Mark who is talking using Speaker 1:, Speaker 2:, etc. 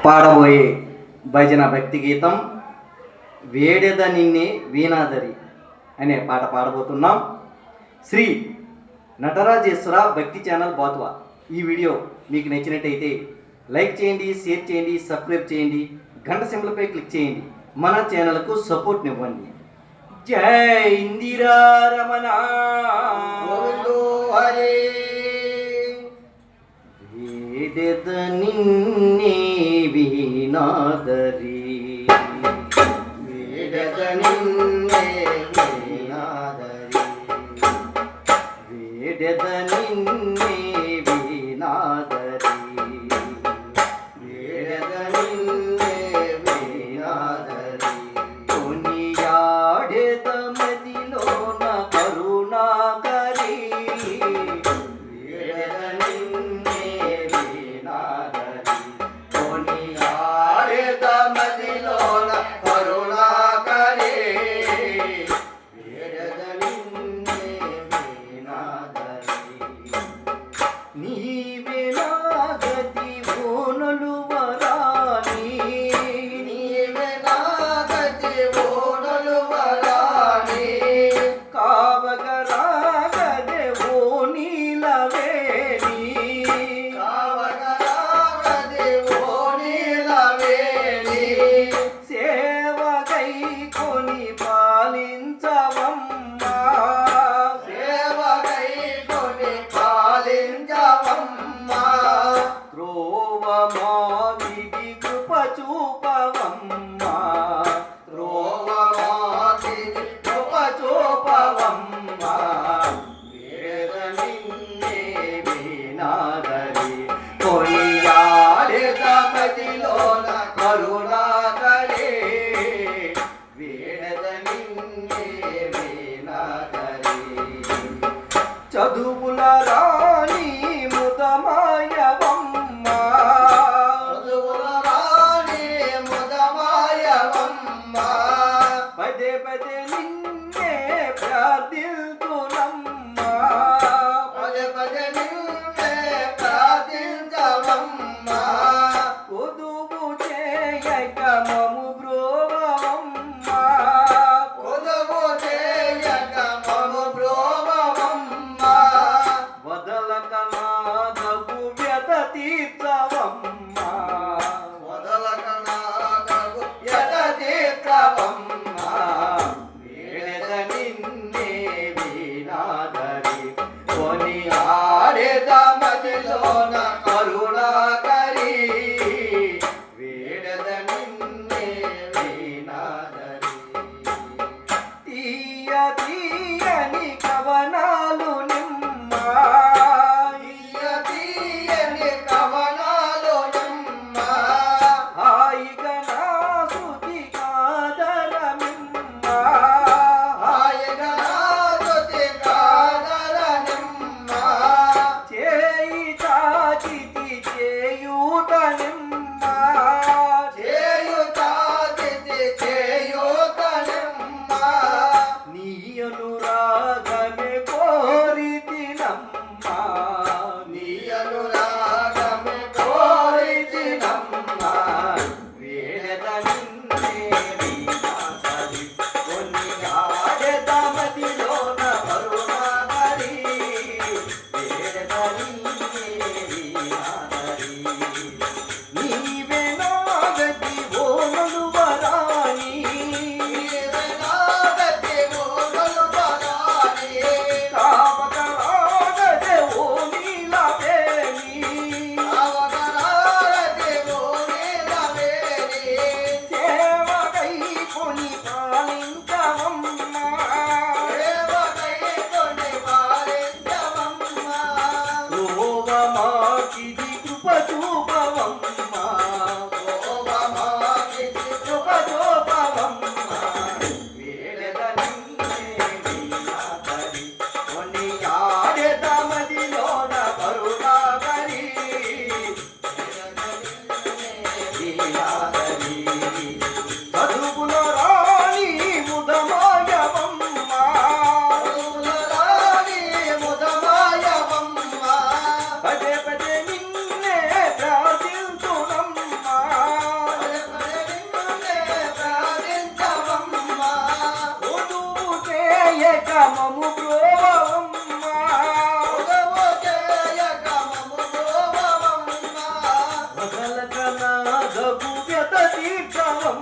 Speaker 1: పాడబోయే భజన భక్తి గీతం వేడెద నిన్నే వీణాదరి అనే పాట పాడబోతున్నాం. శ్రీ నటరాజేశ్వర భక్తి ఛానల్ బాతువా. ఈ వీడియో మీకు నచ్చినట్టయితే లైక్ చేయండి, షేర్ చేయండి, సబ్స్క్రైబ్ చేయండి, గంట సింబల్పై క్లిక్ చేయండి. మన ఛానల్కు సపోర్ట్ ఇవ్వండి. జై ఇందిరా రమణ హరే. వేడెద నిన్నే వీణాదరి, వేడెద నిన్నే వీణాదరి, వేడెద నిన్నే వీణాదరి, వేడెద నిన్నే వీణాదరి. కొనియాడెద మదిలోన కరుణాకరి, వేడెద నిన్నే వీణాదరి. కొనియాడెద మదిలోన కరుణాకరి, వేడెద నిన్నే వీణాదరి. నీవే నా గతి ఓనలు వరాని, నీవే నా గతి ఓనలు వరాని. కావగరాగదే ఓ నీలవేణి, కావగరాగదే ఓ నీలవేణి. సేవకై కొని పాలించవమ్మా, సేవకై కొని పాలించవమ్మా. త్రోవ మావిడి కృప చూపవమ్మా, త్రోవ మావిడి కృప చూపవమ్మా. వేడెద నిన్నే వీణాదరి, కొనియాడెద మదిలోన కరుణాకరి, వేడెద నిన్నే వీణాదరి. చదువుల రాణి ముదమాయవమ్మా, చదువుల రాణి ముదమాయవమ్మా. పదే పదే నిన్నే ప్రార్థిల్తునమ్మా, పదే పదే నిన్నే ప్రార్థించవమ్మా. కొదువు చేయక మము బ్రోవమ్మా, కొదువు చేయక మము బ్రోవమ్మా. వదలక నాదగు వ్యత తీర్చవమ్మా, వదలక నాదగు వ్యత తీర్చవమ్మా. వేడెద నిన్నే వీణాదరి, కొనియాడెద మదిలోన కరుణాకరి, వేడెద నిన్నే వీణాదరి. తీయ తీయని కవనాలు నిమ్మా, తీయ తీయని కవనాలు నిమ్మా. హాయిగా నా శృతి కాదరమిమ్మా, హాయిగా నా శృతి కాదరమిమ్మా. చేయి చాచితి చేయూత నిమ్మా, చేయూత చితి చేయూత నిమ్మా. నీ అనురాగమే కోరితినమ్మా, నీ అనురాగమే కోరితినమ్మా. వేడెద నిన్నే వీణాదరి, కొనియాడెద మదిలోన కరుణాకరి, వేడెద నిన్నే వీణాదరి. నీవే నా గతి ఓనలు వరాని, నీవే నా గతి ఓనలు వరాని. కావగరాగదే ఓ నీలవేణి, కావగరాగదే ఓ నీలవేణి. సేవకై కొని పాలించవమ్మా, సేవకై కొని పాలించవమ్మా. త్రోవ మాకిది కృప చూపవమ్మా, త్రోవ మాకిది కృప చూపవమ్మా. వేడెద నిన్నే వీణాదరి, కొనియాడెద మదిలోన కరుణాకరి, వేడెద నిన్నే వీణాదరి. చదువుల రాణి ముదమాయవమ్మా, చదువుల రాణి ముదమాయవమ్మా. పదే పదే నిన్నే ప్రార్థిల్తునమ్మా, తీర్థవం